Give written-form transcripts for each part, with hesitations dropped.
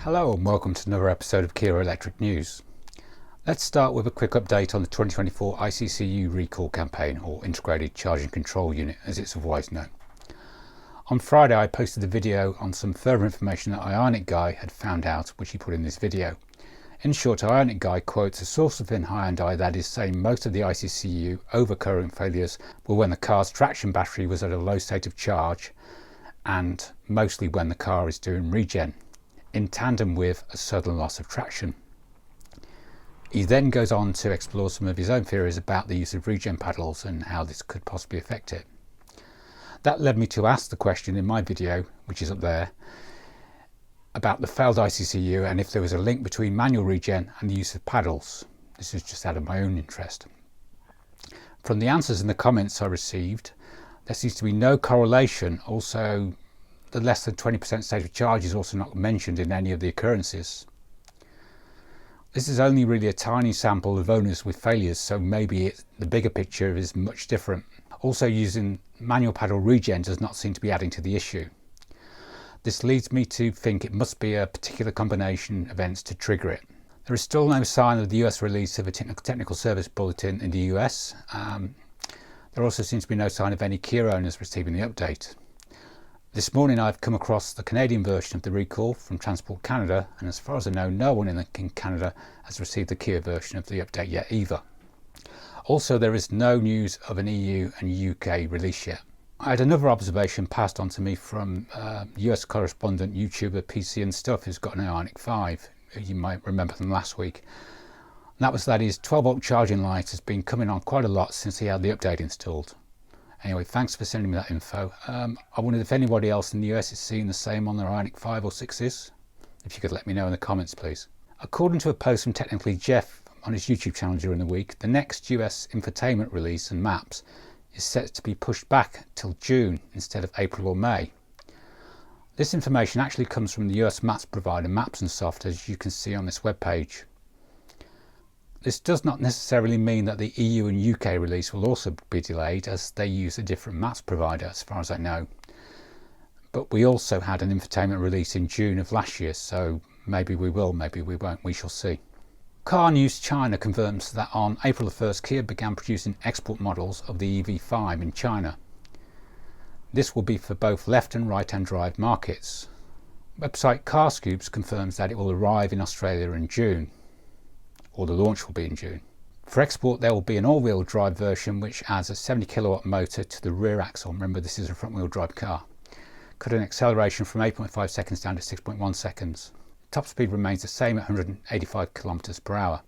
Hello and welcome to another episode of Kia Electric News. Let's start with a quick update on the 2024 ICCU recall campaign, or Integrated Charging Control Unit as it's otherwise known. On Friday I posted a video on some further information that Ioniq guy had found out, which he put in this video. In short, Ioniq guy quotes a source within Hyundai that is saying most of the ICCU overcurrent failures were when the car's traction battery was at a low state of charge, and mostly when the car is doing regen, in tandem with a sudden loss of traction. He then goes on to explore some of his own theories about the use of regen paddles and how this could possibly affect it. That led me to ask the question in my video, which is up there, about the failed ICCU and if there was a link between manual regen and the use of paddles. This is just out of my own interest. From the answers in the comments I received, there seems to be no correlation. Also, the less than 20% state of charge is also not mentioned in any of the occurrences. This is only really a tiny sample of owners with failures, so maybe the bigger picture is much different. Also, using manual paddle regen does not seem to be adding to the issue. This leads me to think it must be a particular combination of events to trigger it. There is still no sign of the US release of a technical service bulletin in the US. There also seems to be no sign of any Kia owners receiving the update. This morning I've come across the Canadian version of the recall from Transport Canada, and as far as I know, no one in Canada has received the Kia version of the update yet either. Also, there is no news of an EU and UK release yet. I had another observation passed on to me from US correspondent YouTuber PC and Stuff, who's got an Ioniq 5, who you might remember from last week. And that was that his 12-volt charging light has been coming on quite a lot since he had the update installed. Anyway, thanks for sending me that info. I wondered if anybody else in the US is seeing the same on their Ioniq 5 or 6s. If you could let me know in the comments, please. According to a post from Technically Jeff on his YouTube channel during the week, the next US infotainment release and maps is set to be pushed back till June instead of April or May. This information actually comes from the US maps provider Maps and Soft, as you can see on this webpage. This does not necessarily mean that the EU and UK release will also be delayed, as they use a different maps provider as far as I know. But we also had an infotainment release in June of last year, so maybe we will, maybe we won't, we shall see. Car News China confirms that on April the 1st, Kia began producing export models of the EV5 in China. This will be for both left and right-hand drive markets. Website Carscoops confirms that it will arrive in Australia in June, or the launch will be in June. For export, there will be an all-wheel drive version which adds a 70 kilowatt motor to the rear axle. Remember, this is a front-wheel drive car. Cut an acceleration from 8.5 seconds down to 6.1 seconds. Top speed remains the same at 185 kilometers per hour.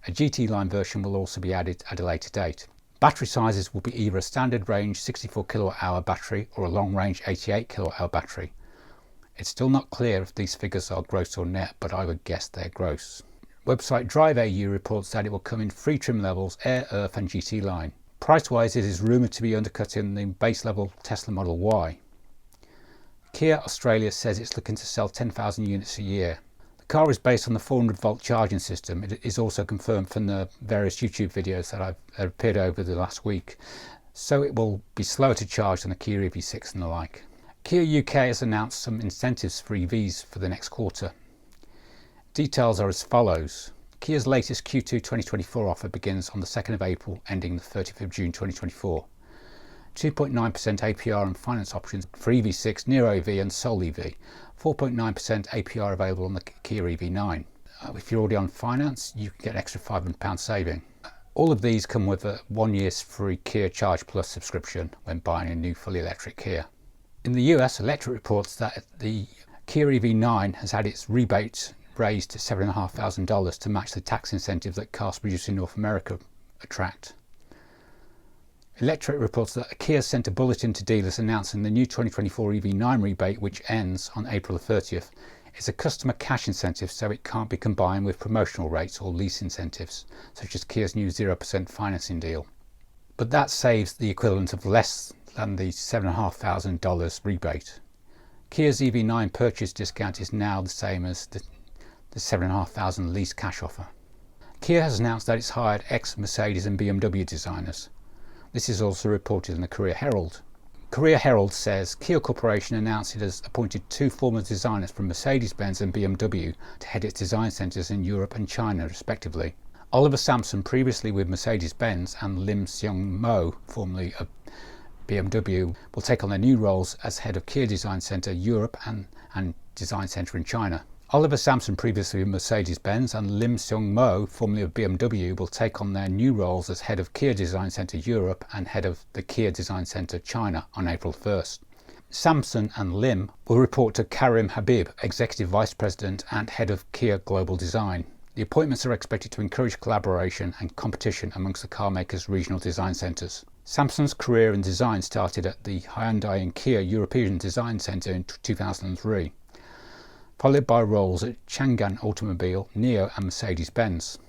A GT line version will also be added at a later date. Battery sizes will be either a standard range 64 kilowatt hour battery or a long range 88 kilowatt hour battery. It's still not clear if these figures are gross or net, but I would guess they're gross. Website Drive.au reports that it will come in 3 trim levels: Air, Earth and GT line. Price-wise, it is rumoured to be undercutting the base level Tesla Model Y. Kia Australia says it's looking to sell 10,000 units a year. The car is based on the 400-volt charging system. It is also confirmed from the various YouTube videos that have appeared over the last week, so it will be slower to charge than the Kia EV6 and the like. Kia UK has announced some incentives for EVs for the next quarter. Details are as follows. Kia's latest Q2 2024 offer begins on the 2nd of April, ending the 30th of June 2024. 2.9% APR and finance options for EV6, Nero EV and Soul EV. 4.9% APR available on the Kia EV9. If you're already on finance, you can get an extra £500 saving. All of these come with a 1 year's free Kia Charge Plus subscription when buying a new fully electric Kia. In the US, Electric reports that the Kia EV9 has had its rebate raised to $7,500 to match the tax incentive that cars produced in North America attract. Electric reports that Kia sent a bulletin to dealers announcing the new 2024 EV9 rebate, which ends on April the 30th, is a customer cash incentive, so it can't be combined with promotional rates or lease incentives, such as Kia's new 0% financing deal. But that saves the equivalent of less than the $7,500 rebate. Kia's EV9 purchase discount is now the same as the $7,500 lease cash offer. Kia has announced that it's hired ex-Mercedes and BMW designers. This is also reported in the Korea Herald. Korea Herald says Kia Corporation announced it has appointed 2 former designers from Mercedes-Benz and BMW to head its design centres in Europe and China respectively. Oliver Sampson, previously with Mercedes-Benz, and Lim Seung Mo, formerly of BMW, will take on their new roles as head of Kia Design Centre Europe and Design Centre in China. Oliver Sampson, previously with Mercedes-Benz, and Lim Seung Mo, formerly of BMW, will take on their new roles as head of Kia Design Centre Europe and head of the Kia Design Centre China on April 1st. Sampson and Lim will report to Karim Habib, Executive Vice President and Head of Kia Global Design. The appointments are expected to encourage collaboration and competition amongst the car makers' regional design centres. Sampson's career in design started at the Hyundai and Kia European Design Centre in 2003, followed by roles at Changan Automobile, NIO and Mercedes-Benz.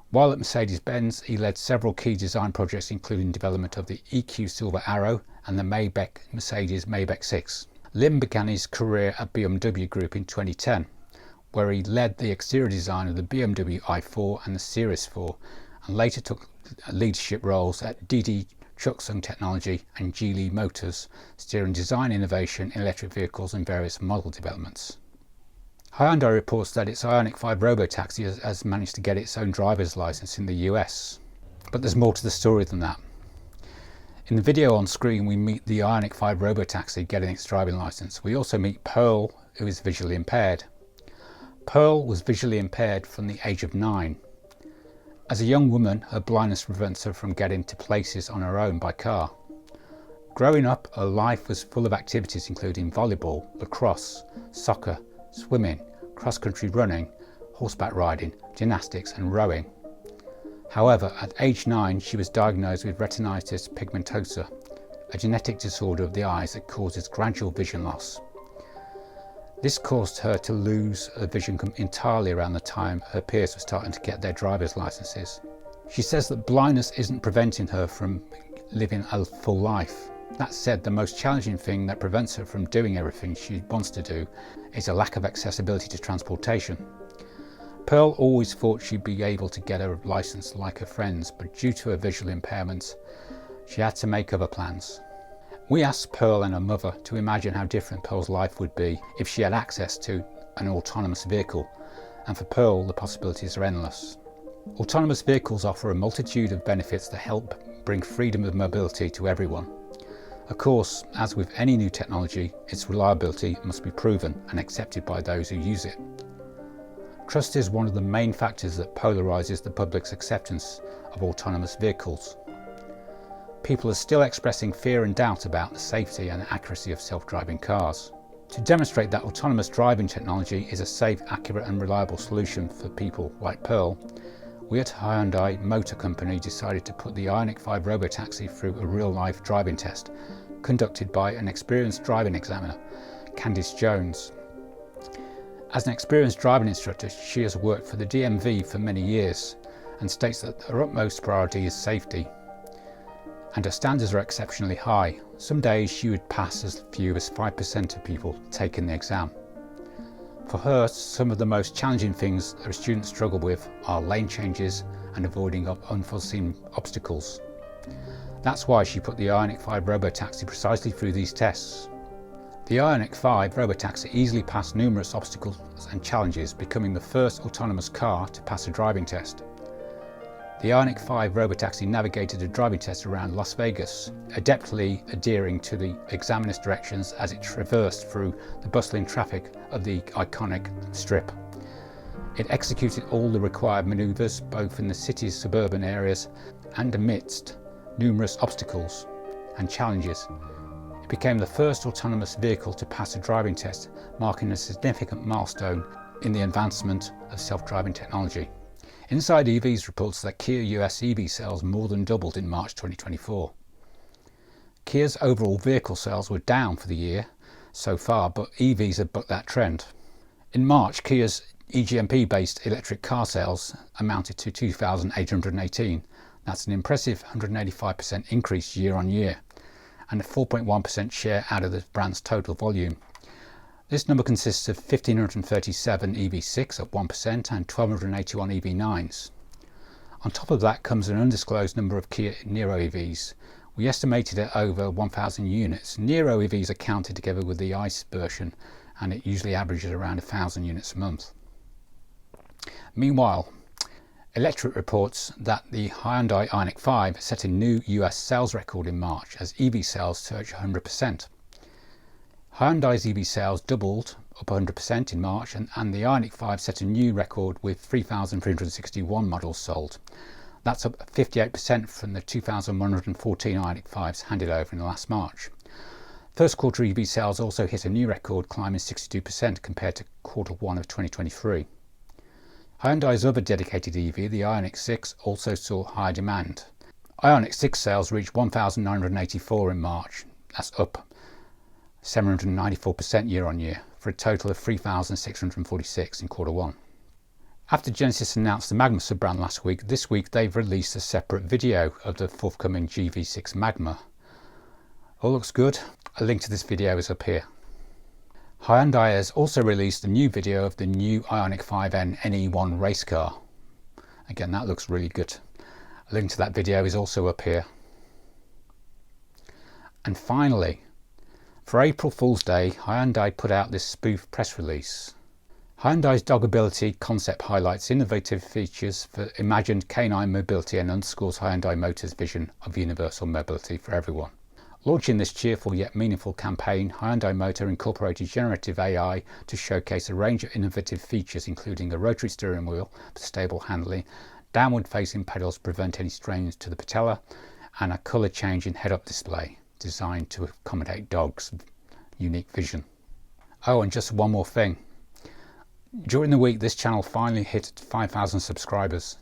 While at Mercedes-Benz, he led several key design projects including development of the EQ Silver Arrow and the Mercedes Maybach 6. Lim began his career at BMW Group in 2010, where he led the exterior design of the BMW i4 and the Series 4, and later took leadership roles at DD Chuxung Technology and Geely Motors, steering design innovation in electric vehicles and various model developments. Hyundai reports that its Ioniq 5 Robotaxi has managed to get its own driver's license in the US. But there's more to the story than that. In the video on screen we meet the Ioniq 5 Robotaxi getting its driving license. We also meet Pearl, who is visually impaired. Pearl was visually impaired from the age of 9. As a young woman, her blindness prevents her from getting to places on her own by car. Growing up, her life was full of activities including volleyball, lacrosse, soccer, swimming, cross-country running, horseback riding, gymnastics and rowing. However, at age 9 she was diagnosed with retinitis pigmentosa, a genetic disorder of the eyes that causes gradual vision loss. This caused her to lose her vision entirely around the time her peers were starting to get their driver's licenses. She says that blindness isn't preventing her from living a full life. That said, the most challenging thing that prevents her from doing everything she wants to do is a lack of accessibility to transportation. Pearl always thought she'd be able to get her license like her friends, but due to her visual impairments, she had to make other plans. We asked Pearl and her mother to imagine how different Pearl's life would be if she had access to an autonomous vehicle, and for Pearl the possibilities are endless. Autonomous vehicles offer a multitude of benefits that help bring freedom of mobility to everyone. Of course, as with any new technology, its reliability must be proven and accepted by those who use it. Trust is one of the main factors that polarises the public's acceptance of autonomous vehicles. People are still expressing fear and doubt about the safety and accuracy of self-driving cars. To demonstrate that autonomous driving technology is a safe, accurate and reliable solution for people like Pearl, we at Hyundai Motor Company decided to put the Ioniq 5 Robotaxi through a real-life driving test conducted by an experienced driving examiner, Candice Jones. As an experienced driving instructor, she has worked for the DMV for many years and states that her utmost priority is safety. And her standards are exceptionally high. Some days she would pass as few as 5% of people taking the exam. For her, some of the most challenging things that students struggle with are lane changes and avoiding unforeseen obstacles. That's why she put the Ioniq 5 Robotaxi precisely through these tests. The Ioniq 5 Robotaxi easily passed numerous obstacles and challenges, becoming the first autonomous car to pass a driving test. The Ioniq 5 Robotaxi navigated a driving test around Las Vegas, adeptly adhering to the examiner's directions as it traversed through the bustling traffic of the iconic Strip. It executed all the required manoeuvres, both in the city's suburban areas and amidst numerous obstacles and challenges. It became the first autonomous vehicle to pass a driving test, marking a significant milestone in the advancement of self-driving technology. Inside EVs reports that Kia US EV sales more than doubled in March 2024. Kia's overall vehicle sales were down for the year so far, but EVs have bucked that trend. In March, Kia's eGMP-based electric car sales amounted to 2,818. That's an impressive 185% increase year on year, and a 4.1% share out of the brand's total volume. This number consists of 1,537 EV6 at 1% and 1,281 EV9s. On top of that comes an undisclosed number of Kia Niro EVs, We estimated at over 1,000 units. Nero EVs are counted together with the ICE version, and it usually averages around 1,000 units a month. Meanwhile, Electric reports that the Hyundai Ioniq 5 set a new US sales record in March as EV sales surged 100%. Hyundai's EV sales doubled, up 100% in March, and the Ioniq 5 set a new record with 3,361 models sold. That's up 58% from the 2,114 Ioniq 5s handed over in the last March. First quarter EV sales also hit a new record, climbing 62% compared to quarter 1 of 2023. Hyundai's other dedicated EV, the Ioniq 6, also saw high demand. Ioniq 6 sales reached 1,984 in March. That's up 794% year on year, for a total of 3,646 in quarter 1. After Genesis announced the Magma sub-brand last week, this week they've released a separate video of the forthcoming GV6 Magma. All looks good. A link to this video is up here. Hyundai has also released a new video of the new Ioniq 5 NE1 Racecar. Again, that looks really good. A link to that video is also up here. And finally, for April Fool's Day, Hyundai put out this spoof press release. Hyundai's Dogability concept highlights innovative features for imagined canine mobility and underscores Hyundai Motors' vision of universal mobility for everyone. Launching this cheerful yet meaningful campaign, Hyundai Motor incorporated generative AI to showcase a range of innovative features, including a rotary steering wheel for stable handling, downward-facing pedals to prevent any strains to the patella, and a colour change in head-up display designed to accommodate dogs' unique vision. Oh, and just one more thing. During the week, this channel finally hit 5,000 subscribers.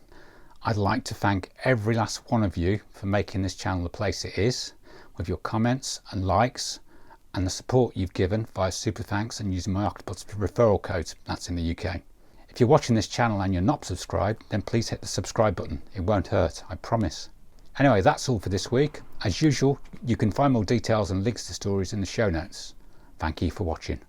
I'd like to thank every last one of you for making this channel the place it is, with your comments and likes and the support you've given via super thanks and using my Octopus referral code. That's in the UK. If you're watching this channel and you're not subscribed, then please hit the subscribe button. It won't hurt, I promise. Anyway, that's all for this week. As usual, you can find more details and links to stories in the show notes. Thank you for watching.